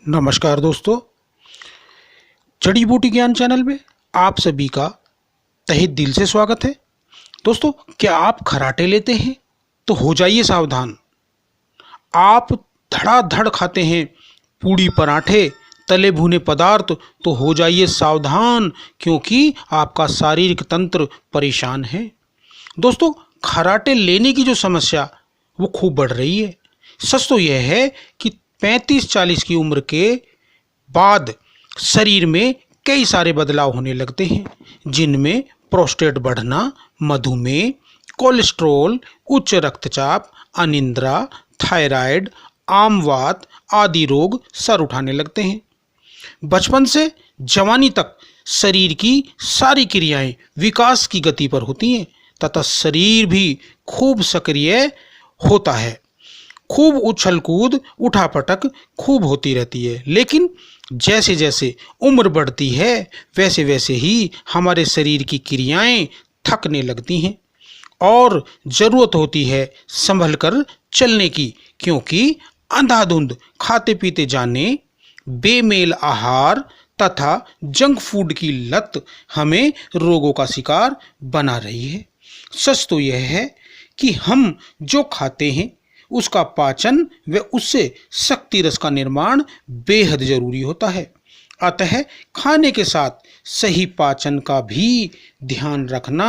नमस्कार दोस्तों, जड़ी बूटी ज्ञान चैनल में आप सभी का तहे दिल से स्वागत है। दोस्तों, क्या आप खराटे लेते हैं तो हो जाइए सावधान। आप धड़ाधड़ खाते हैं पूड़ी पराठे तले भुने पदार्थ तो हो जाइए सावधान, क्योंकि आपका शारीरिक तंत्र परेशान है। दोस्तों, खराटे लेने की जो समस्या वो खूब बढ़ रही है। सच तो यह है कि 35-40 की उम्र के बाद शरीर में कई सारे बदलाव होने लगते हैं, जिनमें प्रोस्टेट बढ़ना, मधुमेह, कोलेस्ट्रॉल, उच्च रक्तचाप, अनिद्रा, थायराइड, आमवात आदि रोग सर उठाने लगते हैं। बचपन से जवानी तक शरीर की सारी क्रियाएं विकास की गति पर होती हैं तथा शरीर भी खूब सक्रिय होता है। खूब उछल कूद उठापटक खूब होती रहती है, लेकिन जैसे जैसे उम्र बढ़ती है वैसे वैसे ही हमारे शरीर की क्रियाएं थकने लगती हैं और ज़रूरत होती है संभल कर चलने की, क्योंकि अंधाधुंध खाते पीते जाने, बेमेल आहार तथा जंक फूड की लत हमें रोगों का शिकार बना रही है। सच तो यह है कि हम जो खाते हैं उसका पाचन व उससे शक्ति रस का निर्माण बेहद जरूरी होता है। अतः खाने के साथ सही पाचन का भी ध्यान रखना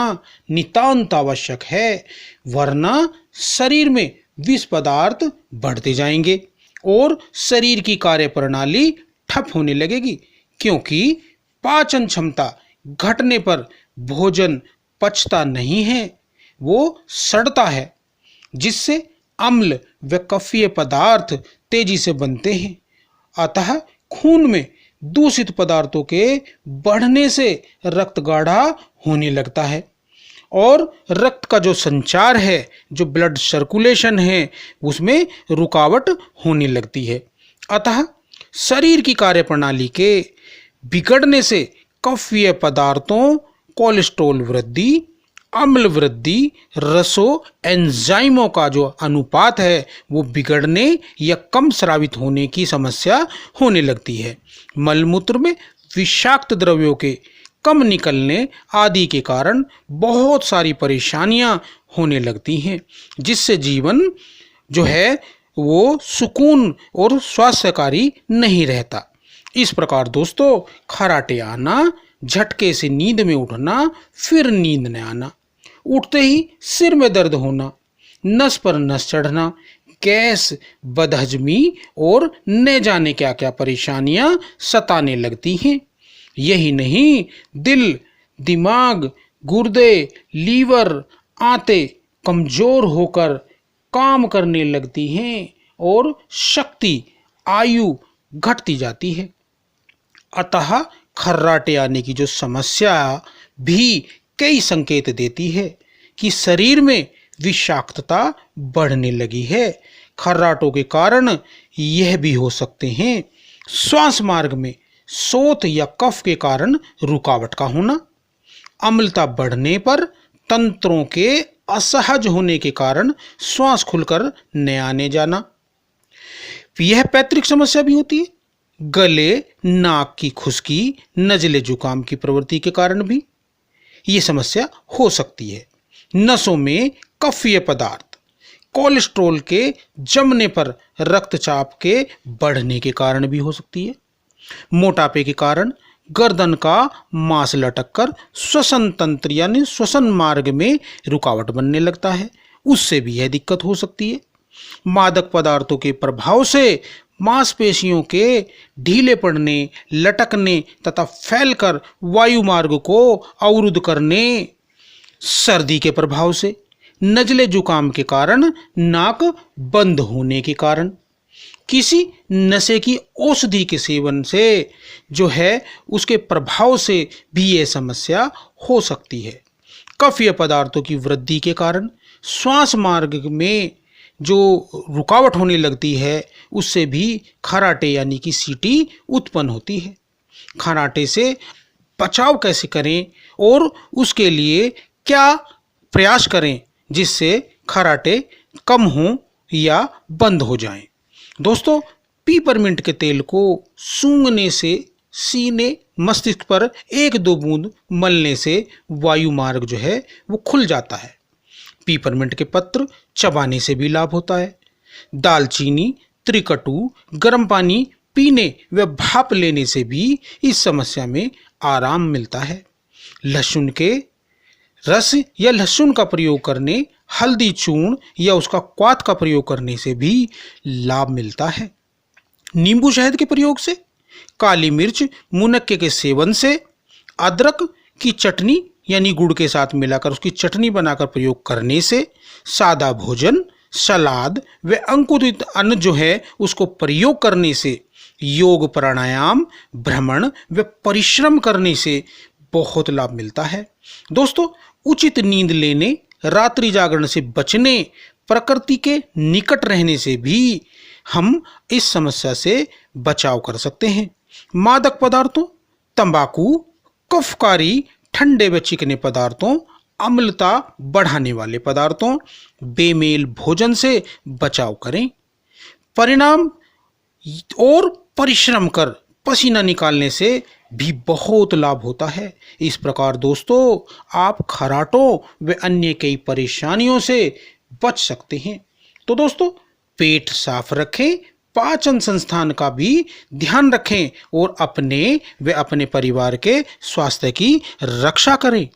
नितांत आवश्यक है, वरना शरीर में विष पदार्थ बढ़ते जाएंगे और शरीर की कार्य प्रणाली ठप होने लगेगी, क्योंकि पाचन क्षमता घटने पर भोजन पचता नहीं है, वो सड़ता है, जिससे अम्ल व कफीय पदार्थ तेजी से बनते हैं। अतः खून में दूषित पदार्थों के बढ़ने से रक्त गाढ़ा होने लगता है और रक्त का जो संचार है, जो ब्लड सर्कुलेशन है, उसमें रुकावट होने लगती है। अतः शरीर की कार्यप्रणाली के बिगड़ने से कफीय पदार्थों, कोलेस्ट्रॉल वृद्धि, अम्ल वृद्धि, रसों एंजाइमों का जो अनुपात है वो बिगड़ने या कम स्रावित होने की समस्या होने लगती है। मलमूत्र में विषाक्त द्रव्यों के कम निकलने आदि के कारण बहुत सारी परेशानियां होने लगती हैं, जिससे जीवन जो है वो सुकून और स्वास्थ्यकारी नहीं रहता। इस प्रकार दोस्तों, खराटे आना, झटके से नींद में उठना, फिर नींद न आना, उठते ही सिर में दर्द होना, नस पर नस चढ़ना, गैस, बदहजमी और न जाने क्या क्या परेशानियां सताने लगती हैं। यही नहीं, दिल, दिमाग, गुर्दे, लीवर, आंतें कमजोर होकर काम करने लगती हैं और शक्ति, आयु घटती जाती है। अतः खर्राटे आने की जो समस्या भी कई संकेत देती है कि शरीर में विषाक्तता बढ़ने लगी है। खर्राटों के कारण यह भी हो सकते हैं श्वास मार्ग में शोथ या कफ के कारण रुकावट का होना, अम्लता बढ़ने पर तंत्रों के असहज होने के कारण श्वास खुलकर न आने जाना। यह पैतृक समस्या भी होती है। गले, नाक की खुश्की, नजले जुकाम की प्रवृत्ति के कारण भी ये समस्या हो सकती है। नसों में कफीय पदार्थ, कोलेस्ट्रॉल के जमने पर रक्तचाप के बढ़ने के कारण भी हो सकती है। मोटापे के कारण गर्दन का मांस लटक कर श्वसन तंत्र यानी श्वसन मार्ग में रुकावट बनने लगता है, उससे भी यह दिक्कत हो सकती है। मादक पदार्थों के प्रभाव से मांसपेशियों के ढीले पड़ने, लटकने तथा फैलकर वायु मार्ग को अवरुद्ध करने, सर्दी के प्रभाव से, नजले जुकाम के कारण नाक बंद होने के कारण, किसी नशे की औषधि के सेवन से जो है उसके प्रभाव से भी यह समस्या हो सकती है। कफीय पदार्थों की वृद्धि के कारण श्वास मार्ग में जो रुकावट होने लगती है, उससे भी खराटे यानी कि सीटी उत्पन्न होती है। खराटे से बचाव कैसे करें और उसके लिए क्या प्रयास करें जिससे खराटे कम हों या बंद हो जाएं। दोस्तों, पीपरमिंट के तेल को सूंघने से सीने मस्तिष्क पर 1-2 बूंद मलने से वायु मार्ग जो है वो खुल जाता है। पीपरमिंट के पत्र चबाने से भी लाभ होता है। दालचीनी, त्रिकटु, गर्म पानी पीने व भाप लेने से भी इस समस्या में आराम मिलता है। लहसुन के रस या लहसुन का प्रयोग करने, हल्दी चूर्ण या उसका क्वाथ का प्रयोग करने से भी लाभ मिलता है। नींबू शहद के प्रयोग से, काली मिर्च मुनक्के के सेवन से, अदरक की चटनी यानी गुड़ के साथ मिलाकर उसकी चटनी बनाकर प्रयोग करने से, सादा भोजन, सलाद व अंकुरित अन्न जो है उसको प्रयोग करने से, योग, प्राणायाम, भ्रमण व परिश्रम करने से बहुत लाभ मिलता है। दोस्तों, उचित नींद लेने, रात्रि जागरण से बचने, प्रकृति के निकट रहने से भी हम इस समस्या से बचाव कर सकते हैं। मादक पदार्थों, तंबाकू, कफकारी, ठंडे व चिकने पदार्थों, अम्लता बढ़ाने वाले पदार्थों, बेमेल भोजन से बचाव करें। परिणाम और परिश्रम कर पसीना निकालने से भी बहुत लाभ होता है। इस प्रकार दोस्तों, आप खर्राटों व अन्य कई परेशानियों से बच सकते हैं। तो दोस्तों, पेट साफ रखें, पाचन संस्थान का भी ध्यान रखें और अपने व अपने परिवार के स्वास्थ्य की रक्षा करें।